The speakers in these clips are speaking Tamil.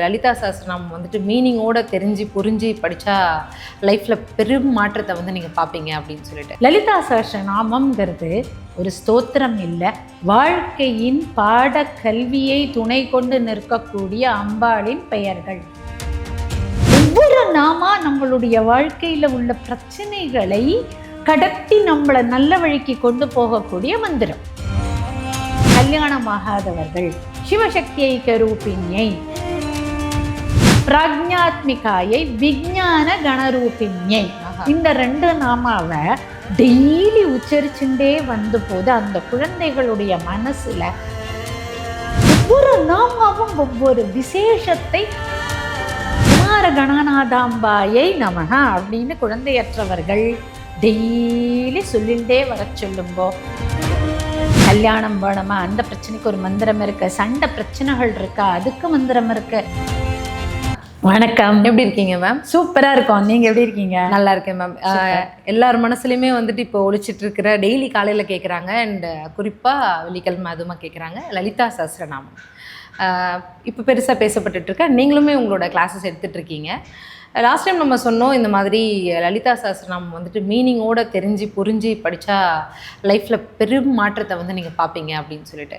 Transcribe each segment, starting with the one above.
லலிதா சஹஸ்ரநாமம் வந்துட்டு மீனிங்கோட தெரிஞ்சு புரிஞ்சு படித்தா லைஃப்பில் பெரும் மாற்றத்தை நீங்கள் பார்ப்பீங்க அப்படின்னு சொல்லிட்டு. லலிதா சஹஸ்ரநாமம்ங்கிறது ஒரு ஸ்தோத்திரம் இல்லை, வாழ்க்கையின் பாட கல்வியை துணை கொண்டு நிற்கக்கூடிய அம்பாளின் பெயர்கள். ஒவ்வொரு நாமா நம்மளுடைய வாழ்க்கையில் உள்ள பிரச்சனைகளை கடத்தி நம்மளை நல்ல வழிக்கு கொண்டு போகக்கூடிய மந்திரம். கல்யாணமாகாதவர்கள் சிவசக்தி ஐக்கிய ரூபிணியை, பிராக்ஞாத்மிகாயை, விஞ்ஞான கணரூபிணியை, இந்த ரெண்டு நாமாவை டெய்லி உச்சரிச்சுட்டே வந்த போது அந்த குழந்தைகளுடைய மனசுல ஒவ்வொரு நாமாவும் ஒவ்வொரு விசேஷத்தை, குமார கணநாதாம்பாயை நமக அப்படின்னு குழந்தையற்றவர்கள் டெய்லி சொல்லிகிட்டே வர சொல்லும்போ, கல்யாணம் வேணுமா அந்த பிரச்சனைக்கு ஒரு மந்திரம் இருக்கு, சண்டை பிரச்சனைகள் இருக்கா அதுக்கு மந்திரம் இருக்கு. வணக்கம், எப்படி இருக்கீங்க மேம்? சூப்பரா இருக்கோம், நீங்க எப்படி இருக்கீங்க? நல்லா இருக்கேன் மேம். எல்லார் மனசுலையுமே வந்துட்டு இப்போ ஒழிச்சிட்டு இருக்கிற, டெய்லி காலையில் கேட்குறாங்க அண்ட் குறிப்பாக வெள்ளிக்கிழமை அதுமா கேட்குறாங்க லலிதா சஹஸ்ரநாமம். இப்போ பெருசாக பேசப்பட்டுட்டு இருக்க, நீங்களுமே உங்களோட கிளாஸஸ் எடுத்துகிட்டு இருக்கீங்க. லாஸ்ட் டைம் நம்ம சொன்னோம் இந்த மாதிரி லலிதா சஹஸ்ரநாமம் வந்துட்டு மீனிங்கோட தெரிஞ்சு புரிஞ்சு படித்தா லைஃப்பில் பெரும் மாற்றத்தை நீங்கள் பார்ப்பீங்க அப்படின்னு சொல்லிட்டு.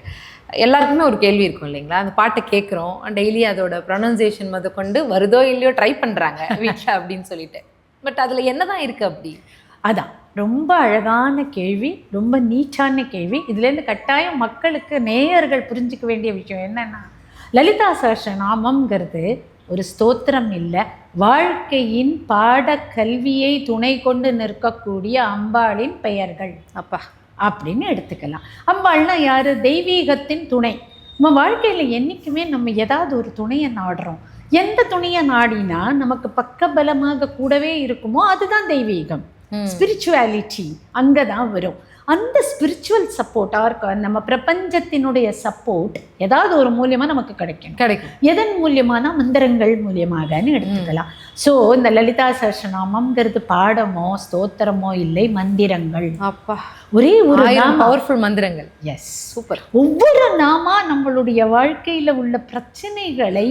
எல்லாருக்குமே ஒரு கேள்வி இருக்கும் இல்லைங்களா, அந்த பாட்டை கேட்குறோம், டெய்லி அதோட ப்ரொனன்சியேஷன் கொண்டு வருதோ இல்லையோ ட்ரை பண்ணுறாங்க வீட்டில் அப்படின்னு சொல்லிட்டு. பட் அதில் என்ன தான் இருக்குது அப்படி? அதான் ரொம்ப அழகான கேள்வி, ரொம்ப நீட்டான கேள்வி. இதுலேருந்து கட்டாயம் மக்களுக்கு, நேயர்கள் புரிஞ்சிக்க வேண்டிய விஷயம் என்னென்னா, லலிதா சஹஸ்ரநாமம்ங்கிறது ஒரு ஸ்தோத்திரம் இல்லை, வாழ்க்கையின் பாட கல்வியை துணை கொண்டு நிற்கக்கூடிய அம்பாளின் பெயர்கள் அப்பா அப்படின்னு எடுத்துக்கலாம். அம்பாள்னா யார்? தெய்வீகத்தின் துணை. நம்ம வாழ்க்கையில் என்றைக்குமே நம்ம ஏதாவது ஒரு துணையை நாடுறோம். எந்த துணையை நாடினா நமக்கு பக்கபலமாக கூடவே இருக்குமோ அதுதான் தெய்வீகம், ஸ்பிரிச்சுவாலிட்டி அங்கே தான் வரும். அந்த ஸ்பிரிச்சுவல் சப்போர்ட், ஆர்க்கு நம்ம பிரபஞ்சத்தினுடைய சப்போர்ட் ஏதாவது ஒரு மூலியமாக நமக்கு கிடைக்கும். எதன் மூலியமான? மந்திரங்கள் மூலியமாகன்னு எடுத்துக்கலாம். ஸோ இந்த லலிதா சஹஸ்ரநாமம்ங்கிறது பாடமோ ஸ்தோத்திரமோ இல்லை, மந்திரங்கள். அப்பா, ஒரே ஒரு பவர்ஃபுல் மந்திரங்கள். Yes, super. ஒவ்வொரு நாமா நம்மளுடைய வாழ்க்கையில் உள்ள பிரச்சனைகளை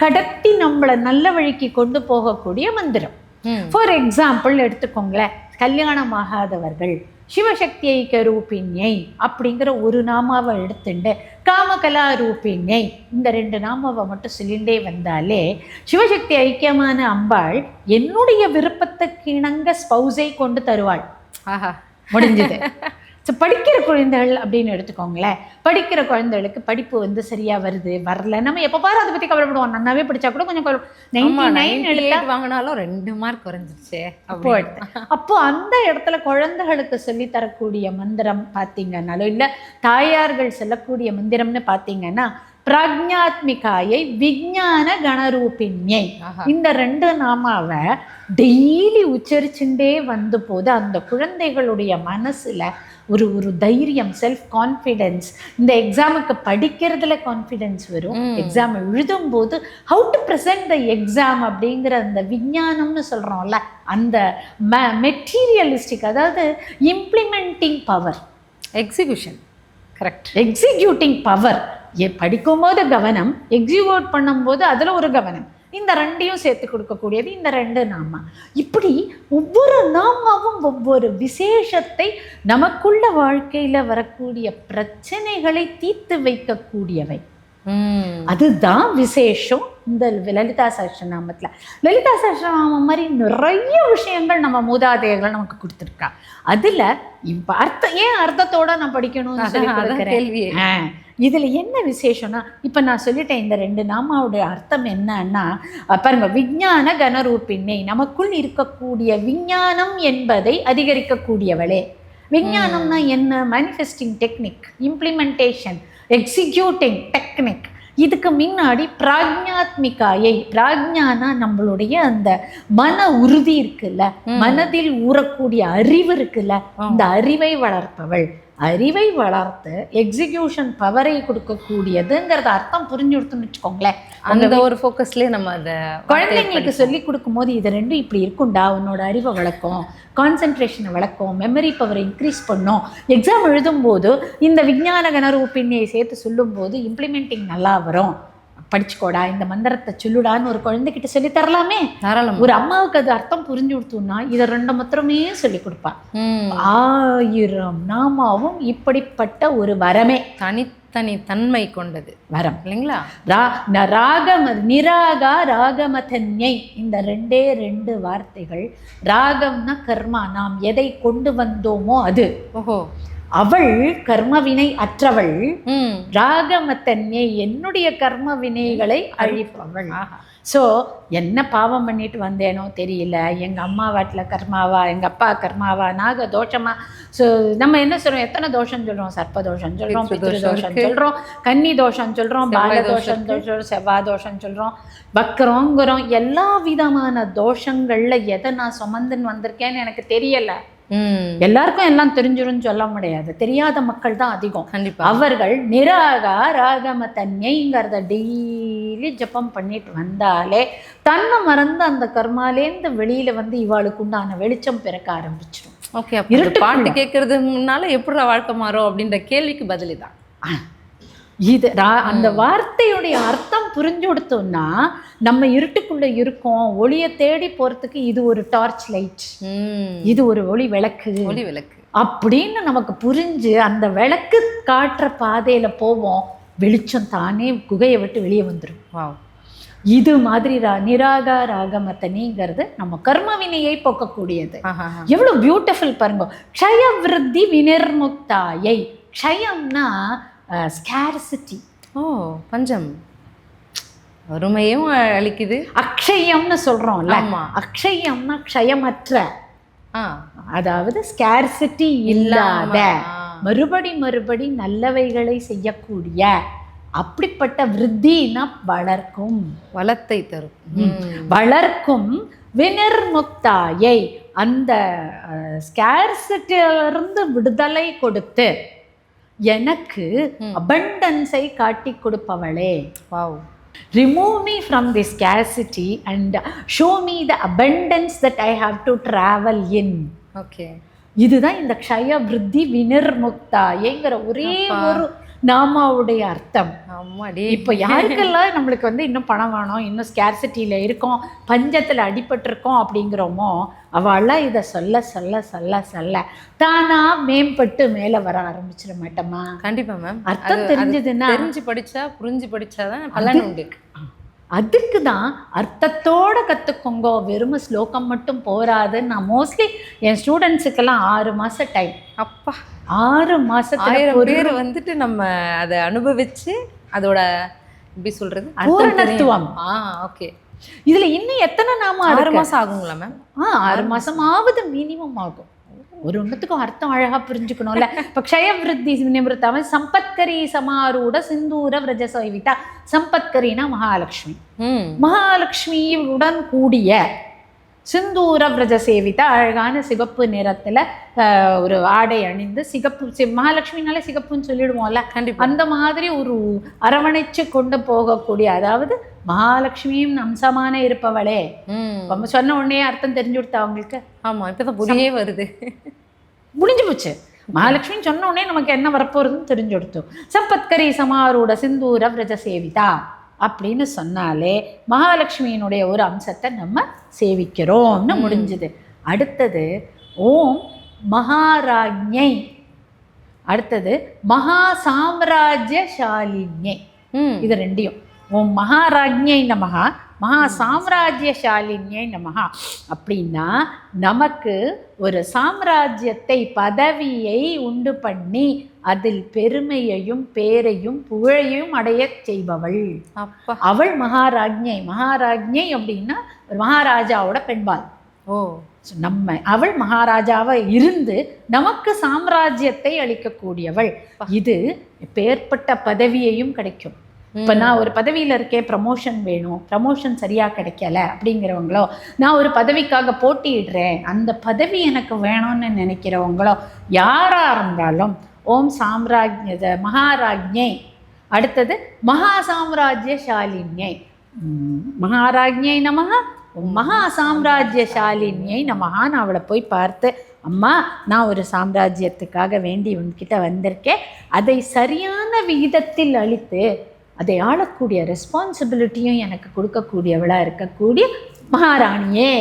கடத்தி நம்மளை நல்ல வழிக்கு கொண்டு போகக்கூடிய மந்திரம். ஃபார் எக்ஸாம்பிள் எடுத்துக்கோங்களேன், கல்யாணமாகாதவர்கள் சிவசக்தி ஐக்கிய ரூபிணியை அப்படிங்கிற ஒரு நாமாவை எடுத்துட்டு காமகலா ரூபிணியை, இந்த ரெண்டு நாமாவை மட்டும் சொல்லிண்டே வந்தாலே சிவசக்தி ஐக்கியமான அம்பாள் என்னுடைய விருப்பத்துக்கு இணங்க ஸ்பௌஸை கொண்டு தருவாள். ஆஹா, முடிஞ்சது. ஸோ படிக்கிற குழந்தைகள் அப்படின்னு எடுத்துக்கோங்களேன், படிக்கிற குழந்தைகளுக்கு படிப்பு சரியாக வருது வரல, நம்ம எப்போ பாரு அதை பற்றி கவலைப்படுவோம். நன்னாவே படித்தா கூட கொஞ்சம் 99 எடுத்தா வாங்கினாலும் 2 மார்க் குறைஞ்சிருச்சு அப்போ அந்த இடத்துல குழந்தைகளுக்கு சொல்லி தரக்கூடிய மந்திரம் பார்த்தீங்கன்னாலும், இல்லை தாயார்கள் சொல்லக்கூடிய மந்திரம்னு பார்த்தீங்கன்னா, பிராக்ஞாத்மிகாயை, விஞ்ஞான கணரூபிணியை, இந்த ரெண்டு நாமாவை டெய்லி உச்சரிச்சுட்டே வந்த போது அந்த குழந்தைகளுடைய மனசுல ஒரு தைரியம், செல்ஃப் கான்ஃபிடென்ஸ், இந்த எக்ஸாமுக்கு படிக்கிறதுல கான்ஃபிடென்ஸ் வரும். எக்ஸாம் எழுதும் போது how to present the exam அப்படிங்கிற அந்த விஞ்ஞானம்னு சொல்கிறோம்ல, அந்த மெட்டீரியலிஸ்டிக், அதாவது implementing power, execution, correct, executing power. படிக்கும் போது கவனம், எக்ஸிக்யூட் பண்ணும்போது அதில் ஒரு கவனம், இந்த ரெண்டையும் சேர்த்து கொடுக்கக்கூடியது இந்த ரெண்டு நாமா. இப்படி ஒவ்வொரு நாமாவும் ஒவ்வொரு விசேஷத்தை, நமக்குள்ள வாழ்க்கையில் வரக்கூடிய பிரச்சனைகளை தீர்த்து வைக்கக்கூடியவை. அதுதான் விசேஷம் இந்த லலிதா சஹஸ்ரநாமத்தில். லலிதா சஹஸ்ரநாமம் மாதிரி நிறைய விஷயங்கள் நம்ம மூதாதையர்கள் நமக்கு கொடுத்துருக்கா. அதில் இப்போ அர்த்தத்தோட நான் படிக்கணும்னு சொல்லி கொடுக்குறேன். இதில் என்ன விசேஷம்னா, இப்போ நான் சொல்லிட்டேன் இந்த ரெண்டு நாமாவுடைய அர்த்தம் என்னன்னா, பாருங்க, விஞ்ஞான கணரூபிணை, நமக்குள் இருக்கக்கூடிய விஞ்ஞானம் என்பதை அதிகரிக்கக்கூடியவளே. விஞ்ஞானம்னா என்ன? Manifesting technique, implementation, executing technique. இதுக்கு முன்னாடி பிராக்ஞாத்மிகாயை, பிராக்ஞானா நம்மளுடைய அந்த மன உறுதி இருக்குல்ல, மனதில் ஊறக்கூடிய அறிவு இருக்குல்ல, இந்த அறிவை வளர்ப்பவள். அறிவை வளர்த்து எக்ஸிக்யூஷன் பவரை கொடுக்கக்கூடியதுங்கிறத அர்த்தம் புரிஞ்சு கொடுத்துன்னு வச்சுக்கோங்களேன். அந்த ஒரு ஃபோக்கஸ்லேயே நம்ம அதை குழந்தைங்களுக்கு சொல்லி கொடுக்கும்போது இது ரெண்டும் இப்படி இருக்கும்டா, உன்னோட அறிவை வளர்க்கும், கான்சென்ட்ரேஷனை வளர்க்கும், மெமரி பவரை இன்க்ரீஸ் பண்ணும். எக்ஸாம் எழுதும்போது இந்த விஞ்ஞான கணரூபிணியை சேர்த்து சொல்லும்போது இம்ப்ளிமெண்டிங் நல்லா வரும். படிச்சுக்கோடா, இந்த மந்திரத்தை சொல்லுடான்னு ஒரு குழந்தைகிட்ட சொல்லி தரலாமே. தாராளம். ஒரு அம்மாவுக்கு அது அர்த்தம் புரிஞ்சு கொடுத்தோம்னா இதை 2 மாத்திரமே சொல்லி கொடுப்பா. 1000 நாமாவும் இப்படிப்பட்ட ஒரு வரமே, தனி தன்மை கொண்டது வரம் இல்லைங்களா? நிராகா ராகமதன்யை, இந்த 2 வார்த்தைகள். ராகம்னா கர்மா, நாம் எதை கொண்டு வந்தோமோ அது. ஓஹோ. அவள் கர்மவினை அற்றவள். ராகமத்தன்யை, என்னுடைய கர்ம வினைகளை அழிப்பவள். ஸோ என்ன பாவம் பண்ணிட்டு வந்தேனோ தெரியல, எங்கள் அம்மா வீட்டில் கர்மாவா, எங்கள் அப்பா கர்மாவா, நாக தோஷமா. ஸோ நம்ம என்ன சொல்கிறோம், எத்தனை தோஷம் சொல்கிறோம்? சர்ப்ப தோஷம் சொல்கிறோம், பித்ரு தோஷம் சொல்கிறோம், கன்னி தோஷம் சொல்கிறோம், பால தோஷம் சொல்கிறோம், செவ்வாய் தோஷம் சொல்கிறோம், வக்கரங்கிறோம். எல்லா விதமான தோஷங்களில் எதை நான் சுமந்துன்னு வந்திருக்கேன்னு எனக்கு தெரியலை. எல்லாருக்கும் எல்லாம் தெரிஞ்சிருன்னு சொல்ல முடியாது, தெரியாத மக்கள் தான் அதிகம். அவர்கள் நிராகா ராகம தன்மைங்கிறத டெய்லி ஜபம் பண்ணிட்டு வந்தாலே தன்னை மறந்து அந்த கர்மாலேருந்து வெளியில வந்து இவாளுக்கு உண்டான வெளிச்சம் பிறக்க ஆரம்பிச்சிடும். ஓகே, பாட்டு கேட்கறது முன்னால எப்படி வாழ்க்கை மாறும் அப்படின்ற கேள்விக்கு பதிலுதான் இது. அந்த வார்த்தையுடைய அர்த்தம் புரிஞ்சு கொடுத்தோம்னா நம்ம இருட்டுக்குள்ள இருக்கோம், ஒளியை தேடி போறதுக்கு இது ஒரு டார்ச் லைட், இது ஒரு ஒளி விளக்கு அப்படின்னு நமக்கு புரிஞ்சு அந்த விளக்கு காட்டுற பாதையில போவோம். வெளிச்சம் தானே குகையை விட்டு வெளியே வந்துடும். இது மாதிரி நிராகா ராகமத்தனிங்கிறது நம்ம கர்ம வினையை போக்கக்கூடியது. எவ்வளவு பியூட்டிஃபுல் பாருங்க. க்ஷய விருத்தி வினிர்முக்தாயை. க்ஷயம்னா ஸ்கேர்சிட்டி. பஞ்சம், வறுமையும் அளிக்குது. அக்ஷயம்னு சொல்றோம்ல, அக்ஷயம்னா க்ஷயமற்ற, அதாவது ஸ்கேர்சிட்டி இல்லாத, மறுபடி நல்லவைகளை செய்யக்கூடிய, அப்படிப்பட்ட விருத்தினா வளர்க்கும், வளத்தை தரும், வளர்க்கும். வினிர்முக்தாயை, அந்த ஸ்கேர்சிட்டியிலிருந்து விடுதலை கொடுத்து எனக்கு அபண்டன்ஸை காட்டி கொடுப்பவளே. Wow. Remove me from the scarcity and show me the abundance that I have to travel in. Okay. இதுதான் இந்த க்ஷய விருத்தி வினிர்முக்தாயேங்கிற ஒரே ஒரு நாமாவுடைய அர்த்தம். இப்போ யாருக்கெல்லாம் நம்மளுக்கு வந்து இன்னும் பணம் வேணும், இன்னும் ஸ்கேர்சிட்டியில் இருக்கோம், பஞ்சத்தில் அடிபட்டிருக்கோம் அப்படிங்கிறோமோ அவெல்லாம் இதை சொல்ல சொல்ல சொல்ல சொல்ல தானா மேம்பட்டு மேலே வர ஆரம்பிச்சிட மாட்டோமா? கண்டிப்பாக மேம். அர்த்தம் தெரிஞ்சதுன்னா, புரிஞ்சு படிச்சாதான் பலன் உண்டு. அதுக்கு தான் அர்த்தத்தோடு கற்றுக்கோங்க, வெறும் ஸ்லோகம் மட்டும் போராதுன்னு நான் மோஸ்ட்லி என் ஸ்டூடெண்ட்ஸுக்கெல்லாம் 6 மாதம் டைம். அப்பா, 6 மாதத்துல பேர் வந்துட்டு நம்ம அதை அனுபவிச்சு அதோட எப்படி சொல்றது பூரணத்துவம். ஓகே. இதுல இன்னும் எத்தனை நாம 6 மாதம் ஆகுங்களா மேம்? 6 மாதமாவது மினிமம் ஆகும். ஒரு ஒன்றுத்துக்கும் அர்த்தம் அழகா புரிஞ்சுக்கணும்ல. இப்போ க்ஷய விருத்தி நிவృத்தவன் சம்பத்கரி சமாரூட சிந்தூர விரஜ சைவிதா. சம்பத்கரினா மகாலட்சுமி, மகாலட்சுமியுடன் கூடிய சிந்தூர விரஜ சேவிதா, அழகான சிகப்பு நிறத்துல ஒரு ஆடை அணிந்து, சிகப்பு மகாலட்சுமினாலே சிகப்புன்னு சொல்லிடுவோம்ல, அந்த மாதிரி ஒரு அரவணைச்சு கொண்டு போகக்கூடிய, அதாவது மகாலட்சுமியும் அம்சமான இருப்பவளே. நம்ம சொன்ன உடனே அர்த்தம் தெரிஞ்சு கொடுத்தா அவங்களுக்கு? ஆமா, இப்பதான் புரியே வருது. முடிஞ்சு போச்சு. மகாலட்சுமின்னு சொன்ன உடனே நமக்கு என்ன வரப்போறதுன்னு தெரிஞ்சு கொடுத்தோம். சம்பத்கரி சமாரூட சிந்தூர விரஜ சேவிதா அப்படின்னு சொன்னாலே மகாலட்சுமியினுடைய ஒரு அம்சத்தை நம்ம சேவிக்கிறோம்னு முடிஞ்சுது. அடுத்தது ஓம் மகாராஜ்ஞை, அடுத்தது மகா சாம்ராஜ்யசாலின்யை. இது ரெண்டையும் ஓம் மகாராஜ்ஞை நமஹா, மகா சாம்ராஜ்யசாலின்யை நமஹா. அப்படின்னா நமக்கு ஒரு சாம்ராஜ்யத்தை, பதவியை உண்டு பண்ணி அதில் பெருமையையும் பேரையும் புகழையும் அடைய செய்பவள் அவள் மகாராஜ்ஞை. மகாராஜ்ஞை அப்படின்னா மகாராஜாவோட பெண்பால். நம்ம அவள் மகாராஜாவை இருந்து நமக்கு சாம்ராஜ்யத்தை அளிக்கக்கூடியவள். இது பேர்பட்ட பதவியையும் கிடைக்கும். இப்போ நான் ஒரு பதவியில் இருக்கேன், ப்ரமோஷன் வேணும், ப்ரமோஷன் சரியாக கிடைக்கல அப்படிங்கிறவங்களோ, நான் ஒரு பதவிக்காக போட்டியிடுறேன், அந்த பதவி எனக்கு வேணும்னு நினைக்கிறவங்களோ யாராக இருந்தாலும் ஓம் மகாராஜ்ஞை, அடுத்தது மகா சாம்ராஜ்யசாலின்யை, மகாராஜ்ஞை நமஹா, மகா சாம்ராஜ்யசாலின்யை நமஹான்னு அவளை போய் பார்த்து, அம்மா நான் ஒரு சாம்ராஜ்யத்துக்காக வேண்டி உன்கிட்ட வந்திருக்கேன், அதை சரியான விகிதத்தில் அளித்து அதை ஆளக்கூடிய ரெஸ்பான்சிபிலிட்டியும் எனக்கு கொடுக்கக்கூடியவளா இருக்கக்கூடிய மகாராணியே.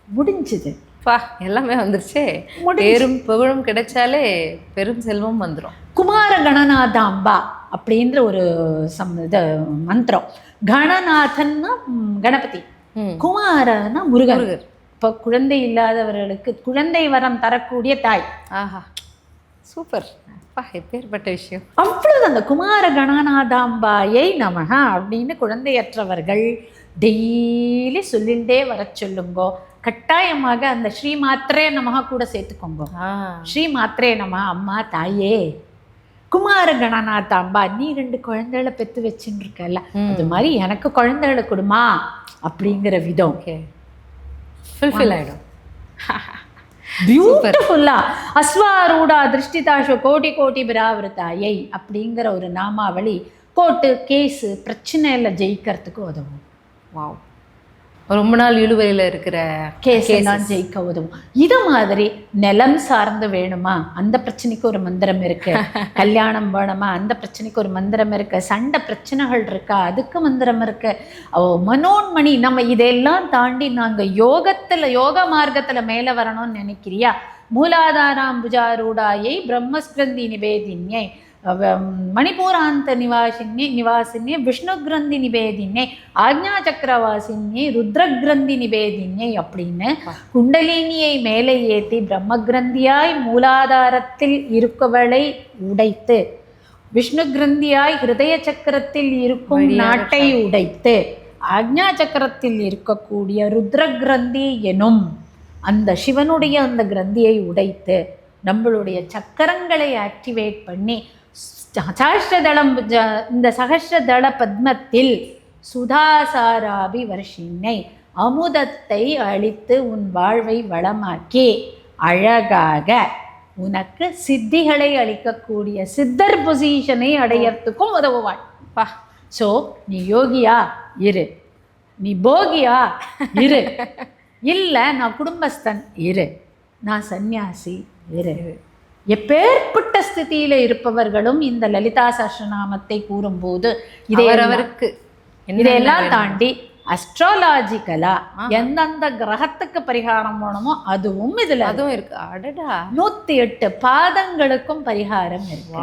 முடிஞ்சுது. பா, எல்லாமே வந்துருச்சே. பேரும் புகழும் கிடைச்சாலே பெரும் செல்வம் வந்துடும். குமார கணநாதாம்பா அப்படின்ற ஒரு இது மந்திரம். கணநாதன்னா கணபதி, குமாரன்னா முருகன். இப்போ குழந்தை இல்லாதவர்களுக்கு குழந்தை வரம் தரக்கூடிய தாய். ஆஹா, சூப்பர். அப்பா, எப்பேற்பட்ட விஷயம். அவ்வளவு அந்த குமார கணநாதாம்பாயை நமக அப்படின்னு குழந்தையற்றவர்கள் டெய்லி சொல்லிண்டே வர சொல்லுங்கோ. கட்டாயமாக அந்த ஸ்ரீ மாத்திரே நமக கூட சேர்த்துக்கோங்க. ஸ்ரீ மாத்திரே நம. அம்மா தாயே குமார கணநாதாம்பா, நீ 2 குழந்தைகளை பெற்று வச்சுன்னு இருக்கல, அது மாதிரி எனக்கு குழந்தைகளை கொடுமா அப்படிங்கிற விதம் ஃபுல்ஃபில் ஆகிடும். பியூட்டிஃபுல்லா அஸ்வாரூடா திருஷ்டிதாஷோ கோட்டி கோட்டி பிராவிரதாயை அப்படிங்கிற ஒரு நாமாவளி கோர்ட்டு கேஸு பிரச்சனையில் ஜெயிக்கிறதுக்கு உதவும். வாவ், ரொம்ப நாள் இழுவையில் இருக்கிற கேஸ் எல்லாம் ஜெயிக்க உதவும். இது மாதிரி நிலம் சார்ந்து வேணுமா, அந்த பிரச்சனைக்கு ஒரு மந்திரம் இருக்கு. கல்யாணம் வேணுமா, அந்த பிரச்சனைக்கு ஒரு மந்திரம் இருக்கு. சண்டை பிரச்சனைகள் இருக்கா, அதுக்கு மந்திரம் இருக்கு. மனோன்மணி, நம்ம இதெல்லாம் தாண்டி நாங்கள் யோக மார்க்கத்தில் மேலே வரணும்னு நினைக்கிறியா, மூலாதாராம் புஜாரூடாயை பிரம்மஸ்கிரந்தி நிவேதின்யை மணிபூராந்த நிவாசின்யே விஷ்ணுகிரந்தி நிவேதின்யை ஆக்ஞா சக்கரவாசின்யை ருத்ரகிரந்தி நிவேதின்யை அப்படின்னு குண்டலினியை மேலே ஏற்றி பிரம்மகிரந்தியாய் மூலாதாரத்தில் இருக்கவளை உடைத்து, விஷ்ணு கிரந்தியாய் ஹிருதய சக்கரத்தில் இருக்கும் நாட்டை உடைத்து, ஆக்ஞா சக்கரத்தில் இருக்கக்கூடிய ருத்ரகிரந்தி எனும் அந்த சிவனுடைய அந்த கிரந்தியை உடைத்து நம்மளுடைய சக்கரங்களை ஆக்டிவேட் பண்ணி சஹஸ்ரதளம், இந்த சஹஸ்ரதள பத்மத்தில் சுதாசாராபி வர்ஷினை அமுதத்தை அளித்து உன் வாழ்வை வளமாக்கி அழகாக உனக்கு சித்திகளை அளிக்கக்கூடிய சித்தர் பொசிஷனை அடையறதுக்கும் உதவுவாள். பா, ஸோ நீ யோகியா இரு, நீ போகியா இரு, இல்லை நான் குடும்பஸ்தன் இரு, நான் சந்நியாசி இரு. எப்பேற்பட்ட ஸ்திதியில இருப்பவர்களும் இந்த லலிதா சஹஸ்ரநாமத்தை கூறும்போது இதையெல்லாம் தாண்டி அஸ்ட்ராலாஜிக்கலா எந்தெந்த கிரகத்துக்கு பரிகாரம் போனமோ அதுவும் இருக்கு. அடடா, 108 பாதங்களுக்கும் பரிகாரம் இருக்கு.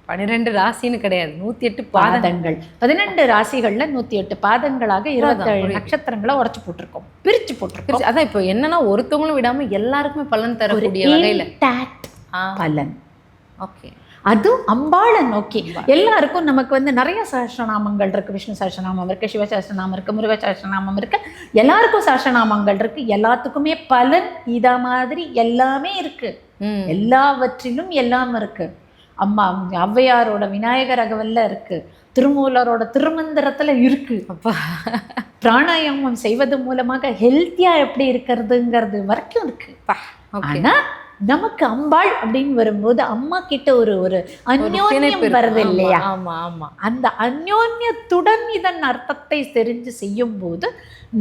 12 ராசின்னு கிடையாது, 108 பாதங்கள். 12 ராசிகள்ல 108 பாதங்களாக 27 நட்சத்திரங்களை உரைச்சு போட்டிருக்கோம், பிரிச்சு போட்டிருக்கோம். அதான் இப்போ என்னன்னா ஒருத்தவங்களும் விடாம எல்லாருக்குமே பலன் தரக்கூடிய வகையில பலன். ஓகே, அதுவும் அம்பாளை நோக்கி எல்லாருக்கும் நமக்கு நிறைய சஹஸ்ரநாமங்கள் இருக்கு. விஷ்ணு சஹஸ்ரநாமம் இருக்கு, சிவ சஹஸ்ரநாமம் இருக்கு, முருக சஹஸ்ரநாமம் இருக்கு. எல்லாருக்கும் சஹஸ்ரநாமங்கள் இருக்கு. எல்லாத்துக்குமே பலன் இத மாதிரி எல்லாமே இருக்கு. எல்லாவற்றிலும் எல்லாம் இருக்கு. அம்மா ஔவையாரோட விநாயகர் அகவல்ல இருக்கு, திருமூலரோட திருமந்திரத்துல இருக்கு. அப்பா, பிராணாயாமம் செய்வது மூலமாக ஹெல்த்தியா எப்படி இருக்கிறதுங்கிறது வரைக்கும் இருக்கு. ஆனா நமக்கு அம்பாள் அப்படின்னு வரும்போது அம்மா கிட்ட ஒரு அந்யோன்யம் வருது இல்லையா? அந்த அந்யோன்யத்துடன் இதன் அர்த்தத்தை தெரிஞ்சு செய்யும் போது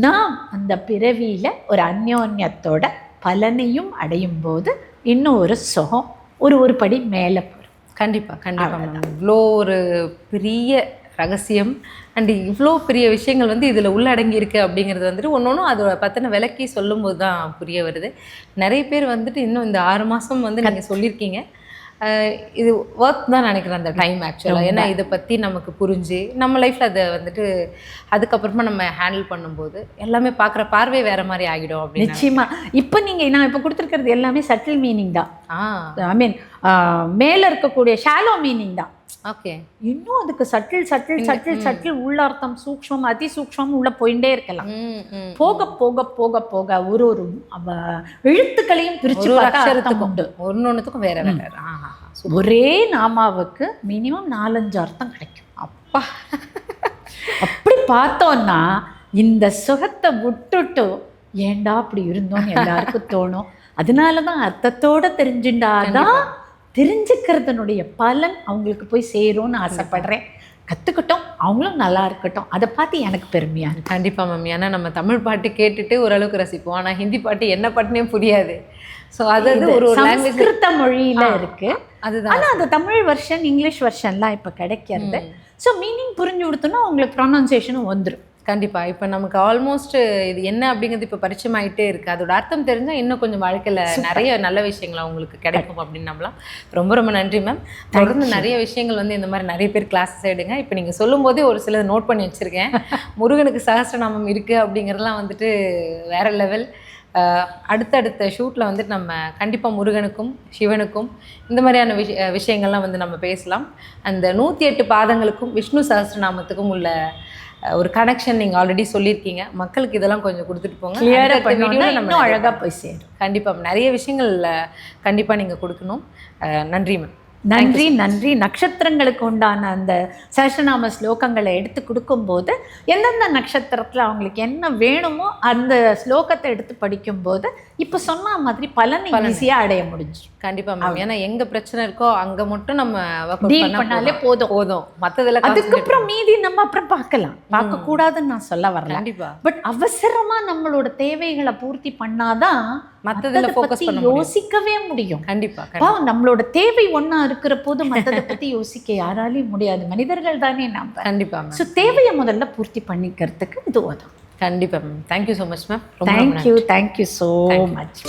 நாம் அந்த பிறவியில ஒரு அந்யோன்யத்தோட பலனையும் அடையும் போது இன்னும் ஒரு சுகம் ஒரு படி மேலே போகிறோம். கண்டிப்பாக மேம். இவ்வளோ ஒரு பெரிய ரகசியம் அண்ட் இவ்வளோ பெரிய விஷயங்கள் இதில் உள்ளடங்கி அப்படிங்கிறது ஒன்று அதோட பற்றின விளக்கி சொல்லும்போது தான் புரிய வருது. நிறைய பேர் இன்னும் இந்த 6 மாதம் நீங்கள் சொல்லியிருக்கீங்க. இது ஒர்க் தான் நினைக்கிறேன் அந்த டைம் ஆக்சுவலாக. ஏன்னா இதை பற்றி நமக்கு புரிஞ்சு நம்ம லைஃப்பில் அதை அதுக்கப்புறமா நம்ம ஹேண்டில் பண்ணும்போது எல்லாமே பார்க்குற பார்வை வேறு மாதிரி ஆகிடும் அப்படின்னு. நிச்சயமாக. இப்போ நான் இப்போ கொடுத்துருக்கிறது எல்லாமே சட்டில் மீனிங் தான். ஐ மீன் மேலே இருக்கக்கூடிய ஷாலோ மீனிங் தான். ஓகே, இன்னும் அதுக்கு சட்டில் உள்ள அர்த்தம் சூக்ஷ்மம் அதி சூக்ஷ்மம் உள்ள போயிட்டே இருக்கலாம். போக போக போக போக ஒரு எழுத்துக்களையும் பிரிச்சு உண்டு. ஒன்னொன்னுக்கும் வேற வேற. ஒரே நாமாவுக்கு மினிமம் 4-5 அர்த்தம் கிடைக்கும். அப்பா, அப்படி பார்த்தோம்னா இந்த சுகத்தை விட்டுட்டு ஏண்டா அப்படி இருந்தோம்னு எல்லாருக்கும் தோணும். அதனாலதான் அர்த்தத்தோட தெரிஞ்சுட்டாதான் தெரிஞ்சுக்கிறதுனுடைய பலன் அவங்களுக்கு போய் சேரும்னு ஆசைப்படுறேன். கற்றுக்கிட்டோம், அவங்களும் நல்லா இருக்கட்டும். அதை பார்த்து எனக்கு பெருமையாக இருக்குது. கண்டிப்பாக மேம். ஏன்னா நம்ம தமிழ் பாட்டு கேட்டுட்டு ஓரளவுக்கு ரசிப்போம், ஆனால் ஹிந்தி பாட்டு என்ன பாட்டுனே புரியாது. ஸோ அது ஒரு சமஸ்கிருத மொழியில் இருக்குது. அதுதான் ஆனா அது தமிழ் வெர்ஷன் இங்கிலீஷ் வெர்ஷன்லாம் இப்போ கிடைக்கிறது. ஸோ மீனிங் புரிஞ்சு கொடுத்தோன்னா உங்களுக்கு ப்ரொனன்சியேஷனும் வந்துடும். கண்டிப்பா. இப்போ நமக்கு ஆல்மோஸ்ட் இது என்ன அப்படிங்கிறது இப்போ பரிச்சயமாயிட்டே இருக்கு. அதோட அர்த்தம் தெரிஞ்சா இன்னும் கொஞ்சம் வாழ்க்கையில நிறைய நல்ல விஷயங்கள் உங்களுக்கு கிடைக்கும் அப்படின்னு நம்பலாம். ரொம்ப ரொம்ப நன்றி மேம். தொடர்ந்து நிறைய விஷயங்கள் வந்து இந்த மாதிரி நிறைய பேர் கிளாஸஸ் எடுங்க. இப்போ நீங்க சொல்லும் போதே ஒரு சிலது நோட் பண்ணி வச்சிருக்கேன். முருகனுக்கு சஹஸ்ரநாமம் இருக்கு அப்படிங்கிறதுலாம் வந்துட்டு வேற லெவல். அடுத்தடுத்த ஷூட்டில் வந்துட்டு நம்ம கண்டிப்பாக முருகனுக்கும் சிவனுக்கும் இந்த மாதிரியான விஷயங்கள்லாம் வந்து நம்ம பேசலாம். அந்த 108 பாதங்களுக்கும் விஷ்ணு சஹஸ்ரநாமத்துக்கும் உள்ள ஒரு கனெக்ஷன் நீங்கள் ஆல்ரெடி சொல்லியிருக்கீங்க. மக்களுக்கு இதெல்லாம் கொஞ்சம் கொடுத்துட்டு போங்க. நம்ம அழகாக போய் சேரும். கண்டிப்பாக நிறைய விஷயங்கள் கண்டிப்பாக நீங்கள் கொடுக்கணும். நன்றி மேம். நன்றி நன்றி. நட்சத்திரங்களுக்கு உண்டான அந்த சஹஸ்ரநாம ஸ்லோகங்களை எடுத்து கொடுக்கும்போது எந்தெந்த நட்சத்திரத்தில் அவங்களுக்கு என்ன வேணுமோ அந்த ஸ்லோகத்தை எடுத்து படிக்கும்போது இப்போ சொன்ன மாதிரி பலனை ஈஸியாக அடைய முடிஞ்சு. கண்டிப்பாக மேம். ஏன்னா எங்கே பிரச்சனை இருக்கோ அங்கே மட்டும் நம்ம டீல் பண்ணாலே போதும். மற்றதில் அதுக்கப்புறம் மீதி நம்ம அப்புறம் பார்க்கக்கூடாதுன்னு நான் சொல்ல வரல. கண்டிப்பாக. பட் அவசரமாக நம்மளோட தேவைகளை பூர்த்தி பண்ணாதான் மற்றதில் ஃபோக்கஸ் பண்ண யோசிக்கவே முடியும். கண்டிப்பாக. நம்மளோட தேவை ஒன்றா இருக்கிற போது மற்றதை பற்றி யோசிக்க யாராலையும் முடியாது. மனிதர்கள் தானே நம்ம. கண்டிப்பாக. ஸோ தேவையை முதல்ல பூர்த்தி பண்ணிக்கிறதுக்கு இது உதவும். கண்டிப்பாக ma'am. Thank you so much ma'am. Thank you so much.